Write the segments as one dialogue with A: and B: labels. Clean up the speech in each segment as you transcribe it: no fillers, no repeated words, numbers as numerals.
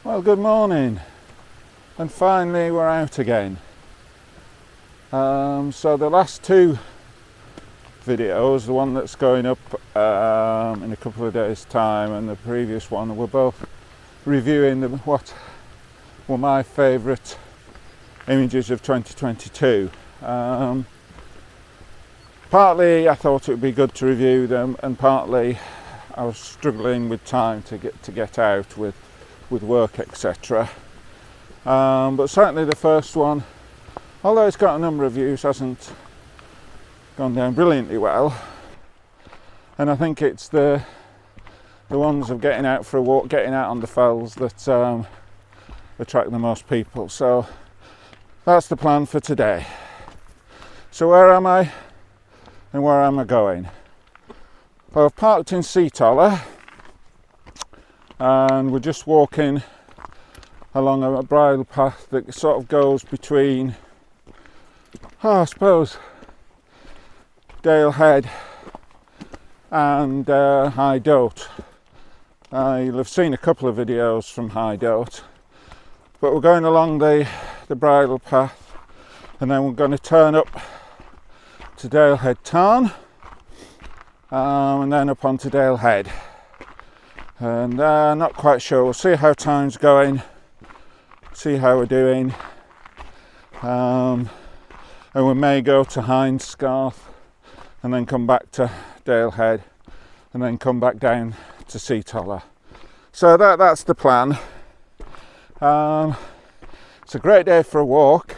A: Well, good morning, and finally we're out again. So the last two videos, the one that's going up in a couple of days' time and the previous one, were both reviewing what were my favourite images of 2022. Partly I thought it would be good to review them, and partly I was struggling with time to get out with work, etc. But certainly the first one, although it's got a number of views, hasn't gone down brilliantly well. And I think it's the ones of getting out for a walk, getting out on the fells, that attract the most people. So that's the plan for today. So where am I and where am I going? Well, I've parked in Seatoller and we're just walking along a bridle path that sort of goes between, I suppose, Dalehead and High Dote. You'll have seen a couple of videos from High Dote, but we're going along the bridle path, and then we're going to turn up to Dalehead Tarn, and then up onto Dalehead. And not quite sure. We'll see how time's going, see how we're doing, and we may go to Honister Hause and then come back to Dalehead and then come back down to Seatoller. So that's the plan. It's a great day for a walk.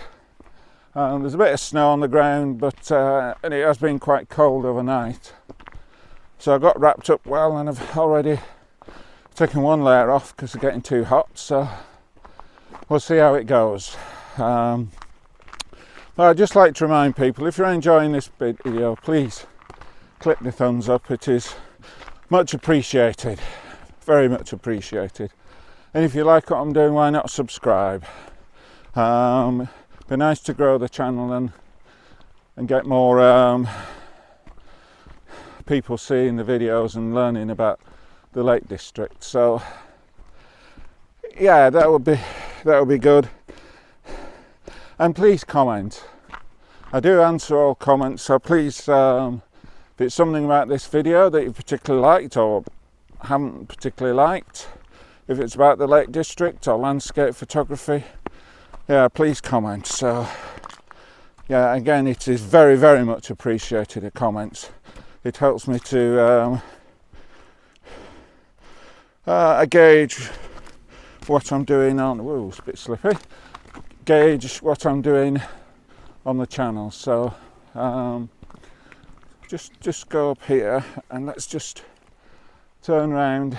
A: There's a bit of snow on the ground, but and it has been quite cold overnight. So I got wrapped up well, and I've already taken one layer off because it's getting too hot. So we'll see how it goes. But I'd just like to remind people, if you're enjoying this video, please click the thumbs up. It is much appreciated, very much appreciated. And if you like what I'm doing, why not subscribe? Be nice to grow the channel and get more people seeing the videos and learning about the Lake District. So yeah, that would be good. And please comment. I do answer all comments, so please, if it's something about this video that you particularly liked or haven't particularly liked, if it's about the Lake District or landscape photography, yeah, please comment. So yeah, again, it is very, very much appreciated, the comments. It helps me to gauge what I'm doing on, whoa, it's a bit slippy, gauge what I'm doing on the channel. So just go up here and let's just turn round.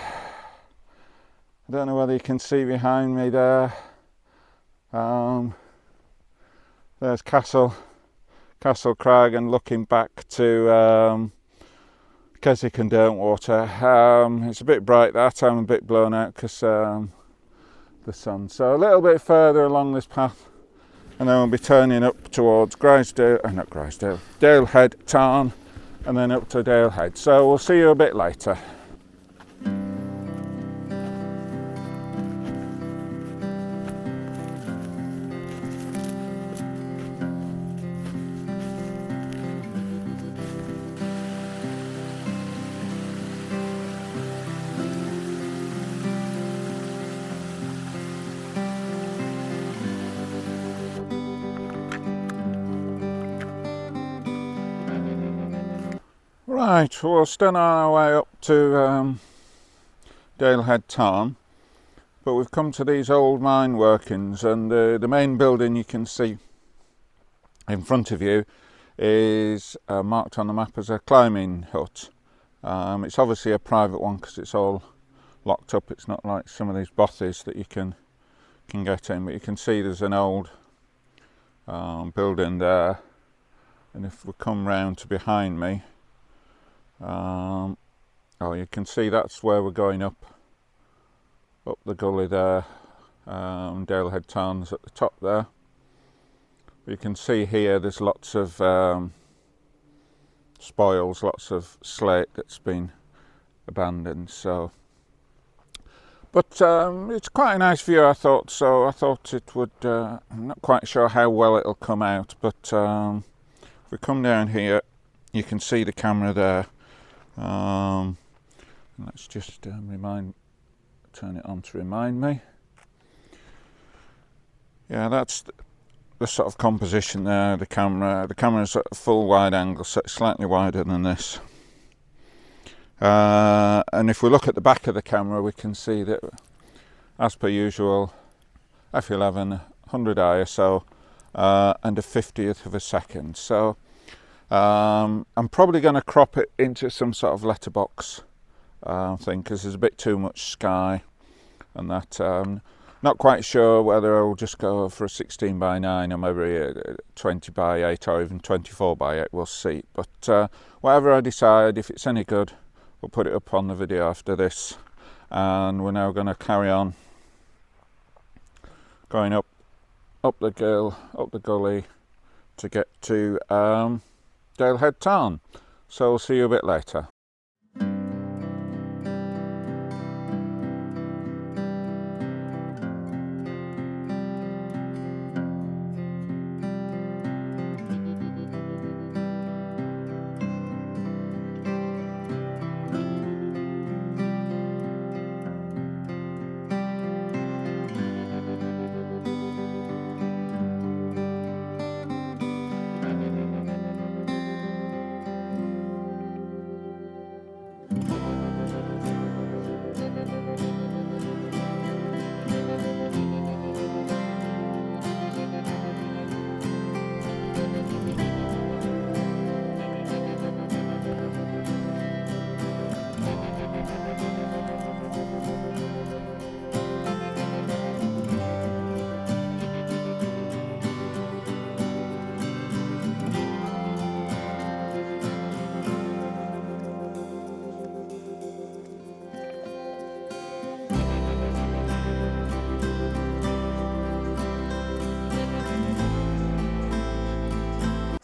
A: I don't know whether you can see behind me there. There's Castle Crag, and looking back to Keswick and Derwentwater. It's a bit bright that time, a bit blown out because the sun. So a little bit further along this path, and then we'll be turning up towards Dalehead Tarn, and then up to Dalehead. So we'll see you a bit later. Right, we're still on our way up to Dalehead Tarn, but we've come to these old mine workings, and the main building you can see in front of you is marked on the map as a climbing hut. It's obviously a private one because it's all locked up. It's not like some of these bothies that you can get in, but you can see there's an old building there, and if we come round to behind me, you can see that's where we're going up the gully there. Dalehead Tarn's at the top there. You can see here there's lots of spoils, lots of slate that's been abandoned. So But it's quite a nice view, I thought, so I thought it would, I'm not quite sure how well it'll come out, but if we come down here, you can see the camera there. Let's just turn it on to remind me. Yeah, that's the sort of composition there, the camera. The camera's at a full wide angle, so it's slightly wider than this. And if we look at the back of the camera, we can see that, as per usual, f11, 100 ISO, and a 50th of a second. So I'm probably going to crop it into some sort of letterbox thing, because there's a bit too much sky and that. Not quite sure whether I'll just go for a 16 by 9 or maybe a 20 by 8 or even 24 by 8, we'll see. But whatever I decide, if it's any good, we'll put it up on the video after this. And we're now going to carry on going up the gill, up the gully to get to Dalehead Tarn. So we'll see you a bit later.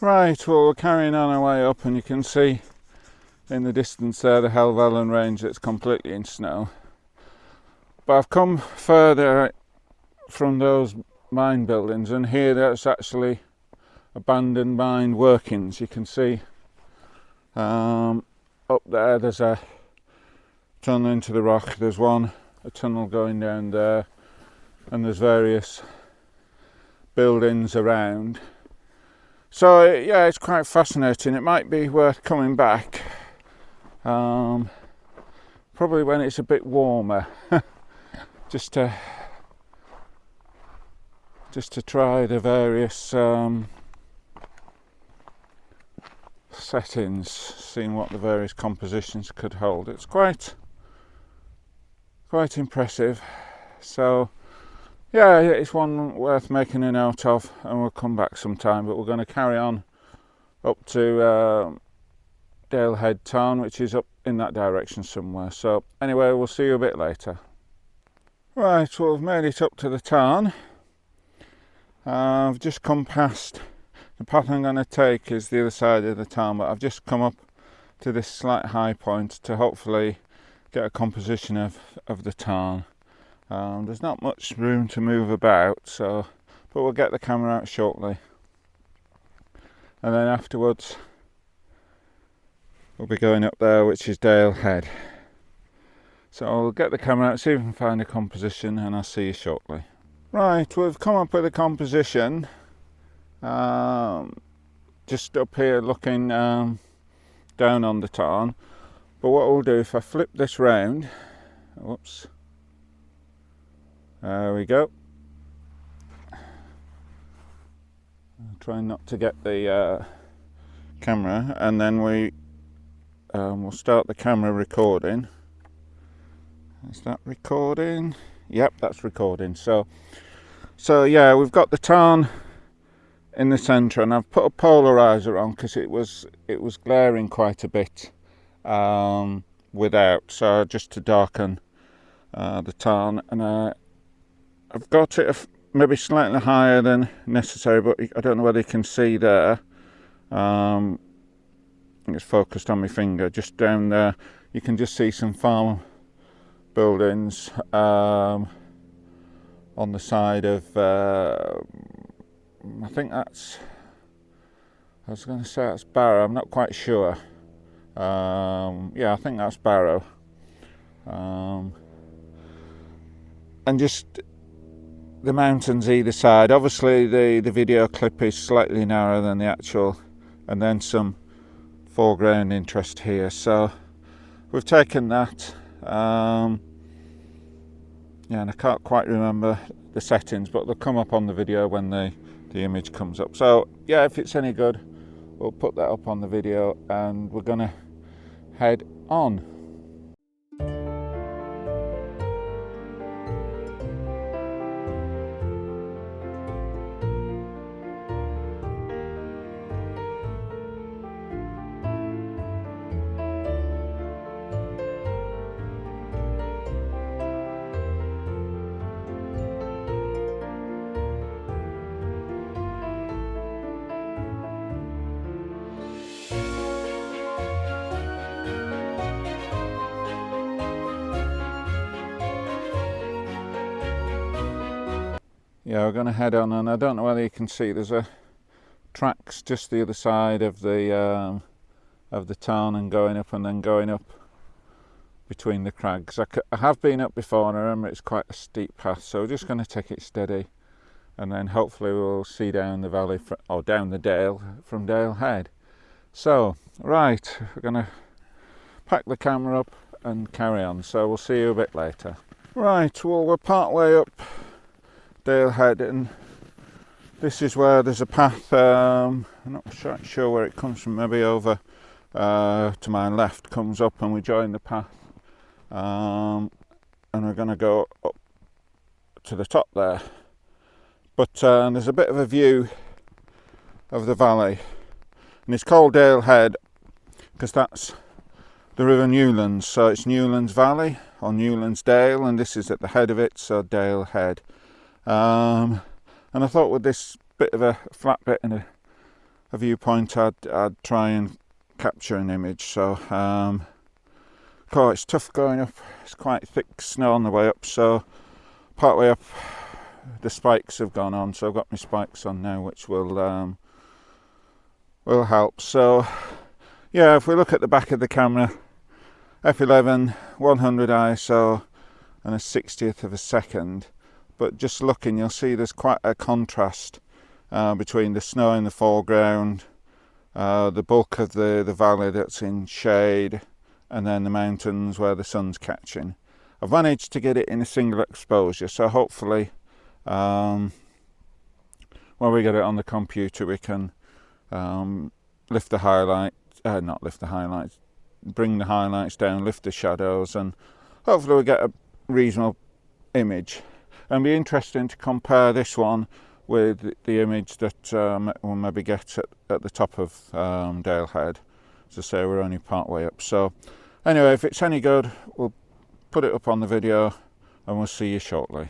A: Right, well, we're carrying on our way up, and you can see in the distance there the Helvellyn range that's completely in snow. But I've come further from those mine buildings, and here there's actually abandoned mine workings. You can see up there there's a tunnel into the rock, there's a tunnel going down there, and there's various buildings around. So yeah, it's quite fascinating. It might be worth coming back, probably when it's a bit warmer, just to try the various settings, seeing what the various compositions could hold. It's quite impressive. So yeah, it's one worth making a note of, and we'll come back sometime. But we're going to carry on up to Dalehead Tarn, which is up in that direction somewhere. So anyway, we'll see you a bit later. Right, well, we've made it up to the tarn. I've just come past. The path I'm going to take is the other side of the tarn, but I've just come up to this slight high point to hopefully get a composition of the tarn. There's not much room to move about, but we'll get the camera out shortly, and then afterwards we'll be going up there, which is Dalehead. So I'll get the camera out, see if we can find a composition, and I'll see you shortly. Right, we've come up with a composition just up here looking down on the tarn. But what we'll do, if I flip this round, whoops, there we go. I'll try not to get the camera, and then we'll start the camera recording. Is that recording? Yep, that's recording. So yeah, we've got the tarn in the centre, and I've put a polarizer on because it was glaring quite a bit without, so just to darken the tarn. And I've got it maybe slightly higher than necessary, but I don't know whether you can see there. I think it's focused on my finger, just down there. You can just see some farm buildings on the side of, I think that's, I was going to say that's Barrow, I'm not quite sure. Yeah, I think that's Barrow. And just the mountains either side. Obviously the video clip is slightly narrower than the actual, and then some foreground interest here, so we've taken that. Yeah, and I can't quite remember the settings, but they'll come up on the video when the image comes up. So yeah, if it's any good, we'll put that up on the video, and we're gonna head on. Yeah, we're going to head on, and I don't know whether you can see, there's a tracks just the other side of the tarn, and going up and then going up between the crags. I have been up before, and I remember it's quite a steep path, so we're just going to take it steady, and then hopefully we'll see down the valley or down the dale from Dalehead. So right, we're going to pack the camera up and carry on, so we'll see you a bit later. Right, well, we're part way up Dalehead, and this is where there's a path. I'm not sure where it comes from, maybe over to my left, comes up and we join the path, and we're going to go up to the top there, but there's a bit of a view of the valley, and it's called Dalehead because that's the River Newlands, so it's Newlands Valley or Newlands Dale, and this is at the head of it, so Dalehead. And I thought with this bit of a flat bit and a viewpoint, I'd try and capture an image. So it's tough going up, it's quite thick snow on the way up, so part way up the spikes have gone on, so I've got my spikes on now, which will help. So yeah, if we look at the back of the camera, f11 100 ISO and a 60th of a second, but just looking, you'll see there's quite a contrast between the snow in the foreground, the bulk of the valley that's in shade, and then the mountains where the sun's catching. I've managed to get it in a single exposure, so hopefully when we get it on the computer we can lift the highlight, not lift the highlights, bring the highlights down, lift the shadows, and hopefully we get a reasonable image. And be interesting to compare this one with the image that we'll maybe get at the top of Dalehead. As I say, we're only part way up. So anyway, if it's any good, we'll put it up on the video, and we'll see you shortly.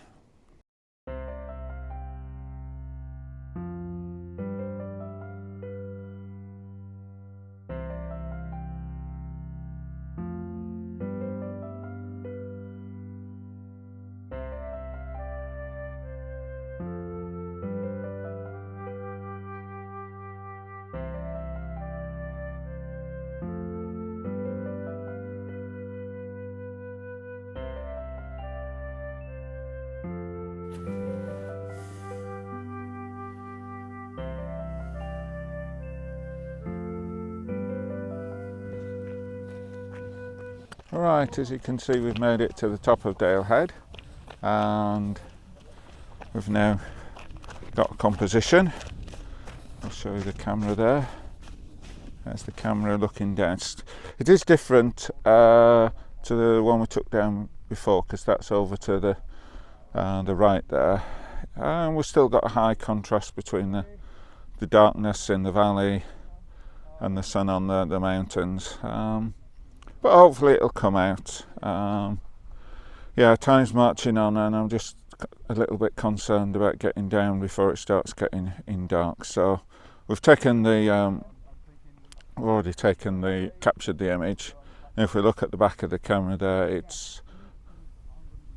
A: Right, as you can see, we've made it to the top of Dalehead, and we've now got a composition. I'll show you the camera there. There's the camera looking down. It is different to the one we took down before, because that's over to the right there, and we've still got a high contrast between the darkness in the valley and the sun on the mountains. But hopefully it'll come out. Yeah, time's marching on, and I'm just a little bit concerned about getting down before it starts getting in dark. So we've taken captured the image. And if we look at the back of the camera there, it's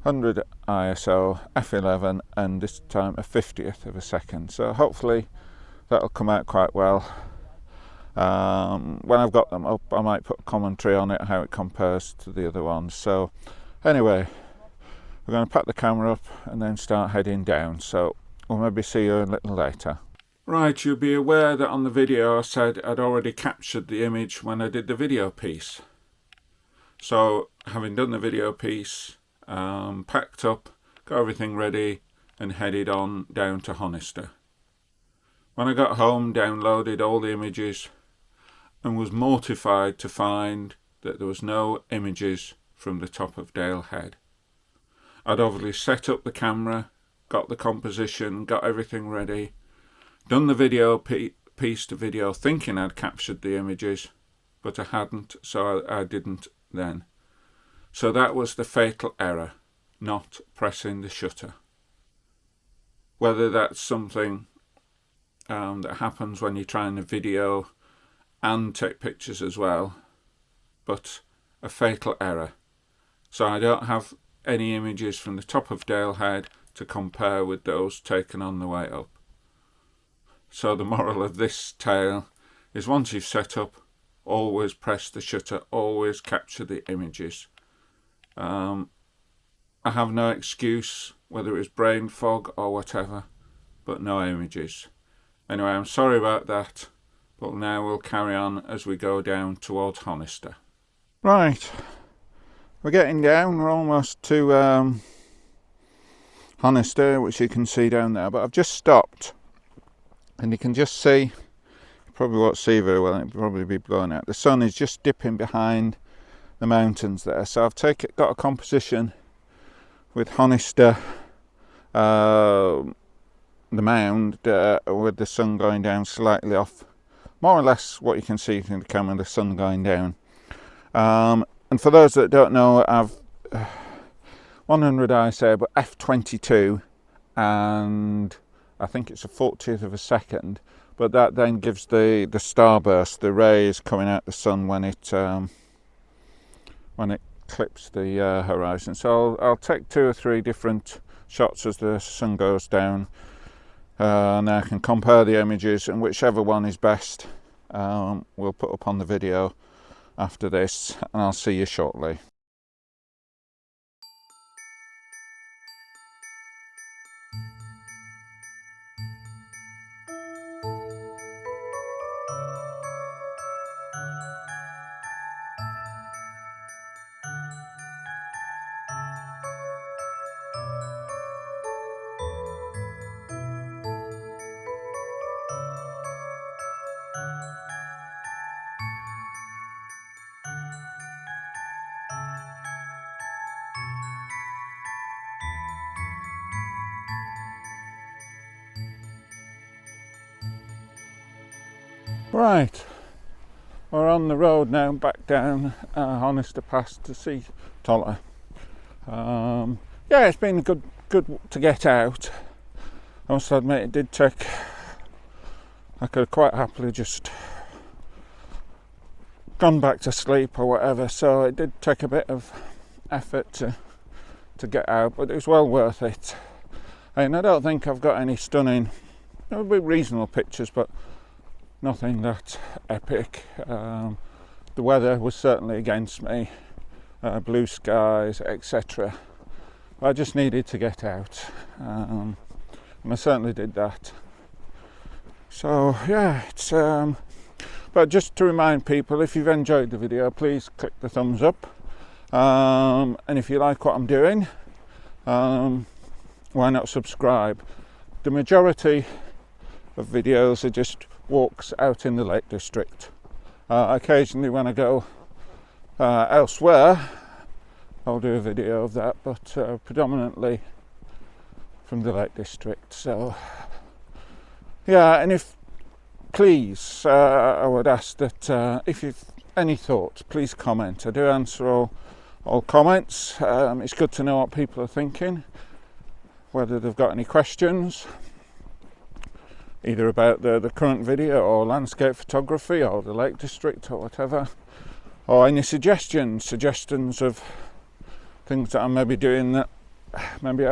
A: 100 ISO, f11, and this time a 50th of a second. So hopefully that'll come out quite well. When I've got them up, I might put a commentary on it, how it compares to the other ones. So anyway, we're going to pack the camera up and then start heading down. So we'll maybe see you a little later. Right, you'll be aware that on the video I said I'd already captured the image when I did the video piece. So having done the video piece, packed up, got everything ready and headed on down to Honister. When I got home, downloaded all the images and was mortified to find that there was no images from the top of Dalehead. I'd obviously set up the camera, got the composition, got everything ready, done the video piece to video thinking I'd captured the images, but I hadn't, so I didn't then. So that was the fatal error, not pressing the shutter. Whether that's something that happens when you're trying to video and take pictures as well, but a fatal error. So I don't have any images from the top of Dalehead to compare with those taken on the way up. So the moral of this tale is, once you've set up, always press the shutter, always capture the images. I have no excuse, whether it was brain fog or whatever, but no images. Anyway, I'm sorry about that, but now we'll carry on as we go down towards Honister. Right, we're getting down, we're almost to Honister, which you can see down there, but I've just stopped and you can just see, you probably won't see very well, it'll probably be blown out. The sun is just dipping behind the mountains there, so I've got a composition with Honister, the mound, with the sun going down slightly off, more or less what you can see from the camera, the sun going down. And for those that don't know, I've 100 ISO, but f22, and I think it's a 40th of a second, but that then gives the starburst, the rays coming out the sun when it clips the horizon. So I'll take 2 or 3 different shots as the sun goes down, and I can compare the images, and whichever one is best we'll put up on the video after this, and I'll see you shortly. Right, we're on the road now, back down Honister Pass to Seatoller. Yeah, it's been good to get out. I must admit, it did take, I could have quite happily just gone back to sleep or whatever, so it did take a bit of effort to get out, but it was well worth it. And I don't think I've got any stunning, it'll be reasonable pictures, but nothing that epic. The weather was certainly against me, blue skies, etc. I just needed to get out, and I certainly did that. So yeah, it's but just to remind people, if you've enjoyed the video, please click the thumbs up, and if you like what I'm doing, why not subscribe? The majority of videos are just walks out in the Lake District. Occasionally when I go elsewhere, I'll do a video of that, but predominantly from the Lake District. So yeah, and if please, I would ask that if you've any thoughts, please comment. I do answer all comments. It's good to know what people are thinking, whether they've got any questions, either about the current video or landscape photography or the Lake District or whatever, or any suggestions of things that I may be doing that maybe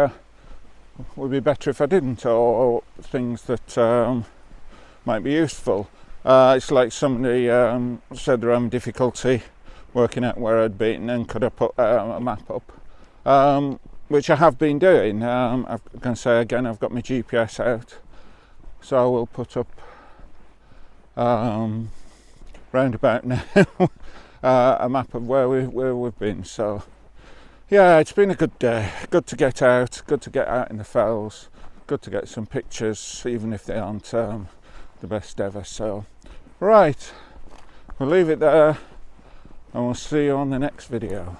A: would be better if I didn't, or things that might be useful. It's like somebody said they're having difficulty working out where I'd been, and could I put a map up, which I have been doing. I'm going to say again, I've got my GPS out, so I will put up round about now a map of where we've been. So yeah, it's been a good day. Good to get out in the fells, good to get some pictures, even if they aren't the best ever. So right, we'll leave it there, and we'll see you on the next video.